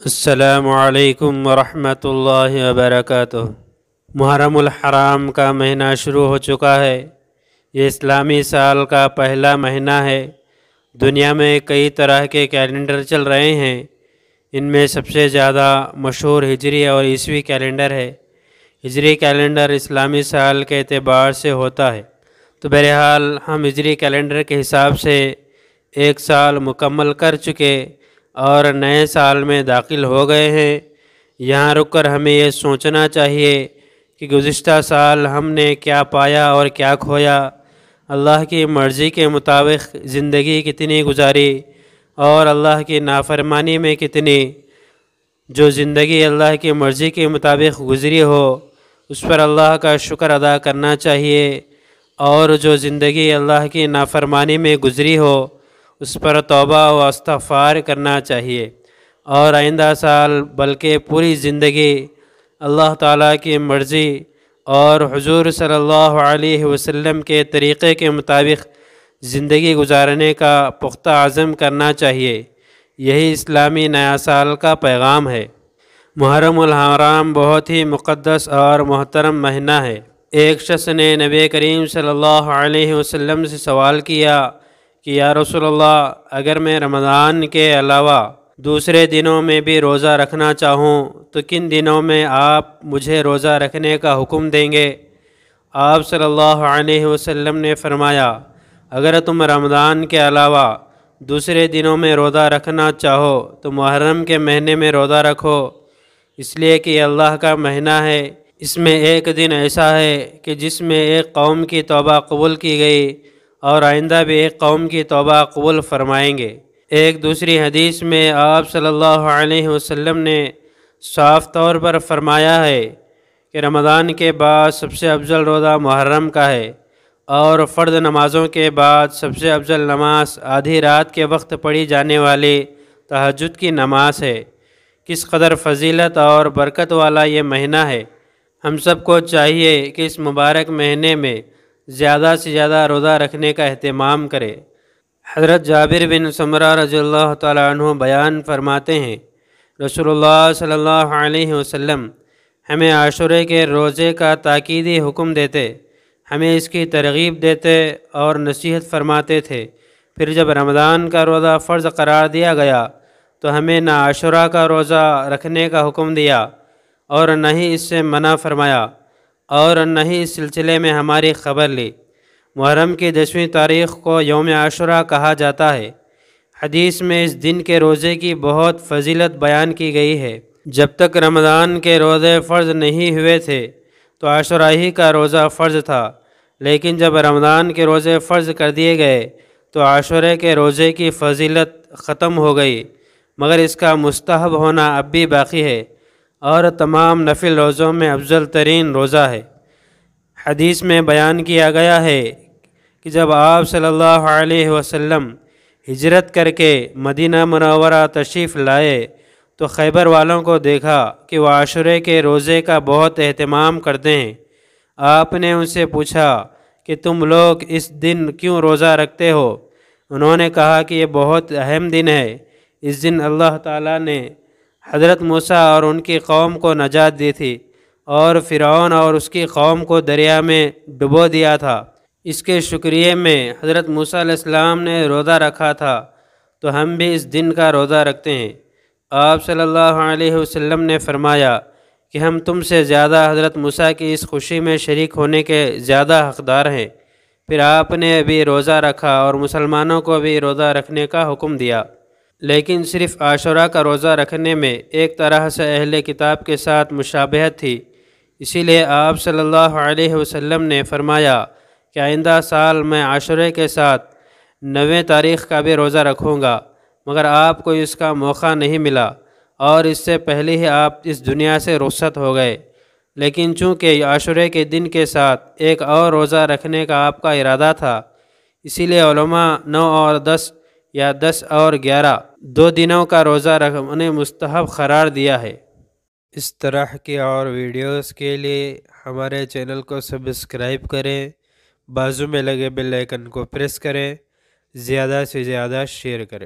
السلام علیکم ورحمۃ اللہ وبرکاتہ۔ محرم الحرام کا مہینہ شروع ہو چکا ہے۔ یہ اسلامی سال کا پہلا مہینہ ہے۔ دنیا میں کئی طرح کے کیلنڈر چل رہے ہیں۔ ان میں سب سے زیادہ مشہور ہجری اور عیسوی کیلنڈر ہے۔ ہجری کیلنڈر اسلامی سال کے اعتبار سے ہوتا ہے، تو بہرحال ہم ہجری کیلنڈر کے حساب سے ایک سال مکمل کر چکے اور نئے سال میں داخل ہو گئے ہیں۔ یہاں رک کر ہمیں یہ سوچنا چاہیے کہ گزشتہ سال ہم نے کیا پایا اور کیا کھویا، اللہ کی مرضی کے مطابق زندگی کتنی گزاری اور اللہ کی نافرمانی میں کتنی۔ جو زندگی اللہ کی مرضی کے مطابق گزری ہو اس پر اللہ کا شکر ادا کرنا چاہیے، اور جو زندگی اللہ کی نافرمانی میں گزری ہو اس پر توبہ و استغفار کرنا چاہیے، اور آئندہ سال بلکہ پوری زندگی اللہ تعالیٰ کی مرضی اور حضور صلی اللہ علیہ وسلم کے طریقے کے مطابق زندگی گزارنے کا پختہ عزم کرنا چاہیے۔ یہی اسلامی نیا سال کا پیغام ہے۔ محرم الحرام بہت ہی مقدس اور محترم مہینہ ہے۔ ایک شخص نے نبی کریم صلی اللہ علیہ وسلم سے سوال کیا کہ یا رسول اللہ، اگر میں رمضان کے علاوہ دوسرے دنوں میں بھی روزہ رکھنا چاہوں تو کن دنوں میں آپ مجھے روزہ رکھنے کا حکم دیں گے؟ آپ صلی اللہ علیہ وسلم نے فرمایا، اگر تم رمضان کے علاوہ دوسرے دنوں میں روزہ رکھنا چاہو تو محرم کے مہینے میں روزہ رکھو، اس لیے کہ یہ اللہ کا مہینہ ہے۔ اس میں ایک دن ایسا ہے کہ جس میں ایک قوم کی توبہ قبول کی گئی اور آئندہ بھی ایک قوم کی توبہ قبول فرمائیں گے۔ ایک دوسری حدیث میں آپ صلی اللہ علیہ وسلم نے صاف طور پر فرمایا ہے کہ رمضان کے بعد سب سے افضل روزہ محرم کا ہے، اور فرض نمازوں کے بعد سب سے افضل نماز آدھی رات کے وقت پڑھی جانے والی تہجد کی نماز ہے۔ کس قدر فضیلت اور برکت والا یہ مہینہ ہے۔ ہم سب کو چاہیے کہ اس مبارک مہینے میں زیادہ سے زیادہ روزہ رکھنے کا اہتمام کرے۔ حضرت جابر بن سمرہ رضی اللہ تعالیٰ عنہ بیان فرماتے ہیں، رسول اللہ صلی اللہ علیہ وسلم ہمیں عاشورے کے روزے کا تاکیدی حکم دیتے، ہمیں اس کی ترغیب دیتے اور نصیحت فرماتے تھے۔ پھر جب رمضان کا روزہ فرض قرار دیا گیا تو ہمیں نہ عاشورہ کا روزہ رکھنے کا حکم دیا اور نہ ہی اس سے منع فرمایا، اور نہ ہی اس سلسلے میں ہماری خبر لی۔ محرم کی 10ویں تاریخ کو یوم عاشورہ کہا جاتا ہے۔ حدیث میں اس دن کے روزے کی بہت فضیلت بیان کی گئی ہے۔ جب تک رمضان کے روزے فرض نہیں ہوئے تھے تو عاشورہ ہی کا روزہ فرض تھا، لیکن جب رمضان کے روزے فرض کر دیے گئے تو عاشورے کے روزے کی فضیلت ختم ہو گئی، مگر اس کا مستحب ہونا اب بھی باقی ہے اور تمام نفل روزوں میں افضل ترین روزہ ہے۔ حدیث میں بیان کیا گیا ہے کہ جب آپ صلی اللہ علیہ وسلم ہجرت کر کے مدینہ منورہ تشریف لائے تو خیبر والوں کو دیکھا کہ وہ عاشورے کے روزے کا بہت اہتمام کرتے ہیں۔ آپ نے ان سے پوچھا کہ تم لوگ اس دن کیوں روزہ رکھتے ہو؟ انہوں نے کہا کہ یہ بہت اہم دن ہے۔ اس دن اللہ تعالیٰ نے حضرت موسیٰ اور ان کی قوم کو نجات دی تھی، اور فرعون اور اس کی قوم کو دریا میں ڈبو دیا تھا۔ اس کے شکریہ میں حضرت موسیٰ علیہ السلام نے روزہ رکھا تھا، تو ہم بھی اس دن کا روزہ رکھتے ہیں۔ آپ صلی اللہ علیہ وسلم نے فرمایا کہ ہم تم سے زیادہ حضرت موسیٰ کی اس خوشی میں شریک ہونے کے زیادہ حقدار ہیں۔ پھر آپ نے بھی روزہ رکھا اور مسلمانوں کو بھی روزہ رکھنے کا حکم دیا، لیکن صرف عاشورہ کا روزہ رکھنے میں ایک طرح سے اہل کتاب کے ساتھ مشابہت تھی۔ اسی لیے آپ صلی اللہ علیہ وسلم نے فرمایا کہ آئندہ سال میں عاشورے کے ساتھ 9 تاریخ کا بھی روزہ رکھوں گا، مگر آپ کو اس کا موقع نہیں ملا اور اس سے پہلے ہی آپ اس دنیا سے رخصت ہو گئے۔ لیکن چونکہ عاشورے کے دن کے ساتھ ایک اور روزہ رکھنے کا آپ کا ارادہ تھا، اسی لیے علماء 9 اور 10 یا 10 اور 11 2 دنوں کا روزہ رکھنے مستحب قرار دیا ہے۔ اس طرح کی اور ویڈیوز کے لیے ہمارے چینل کو سبسکرائب کریں، بازو میں لگے بیل آئیکن کو پریس کریں، زیادہ سے زیادہ شیئر کریں۔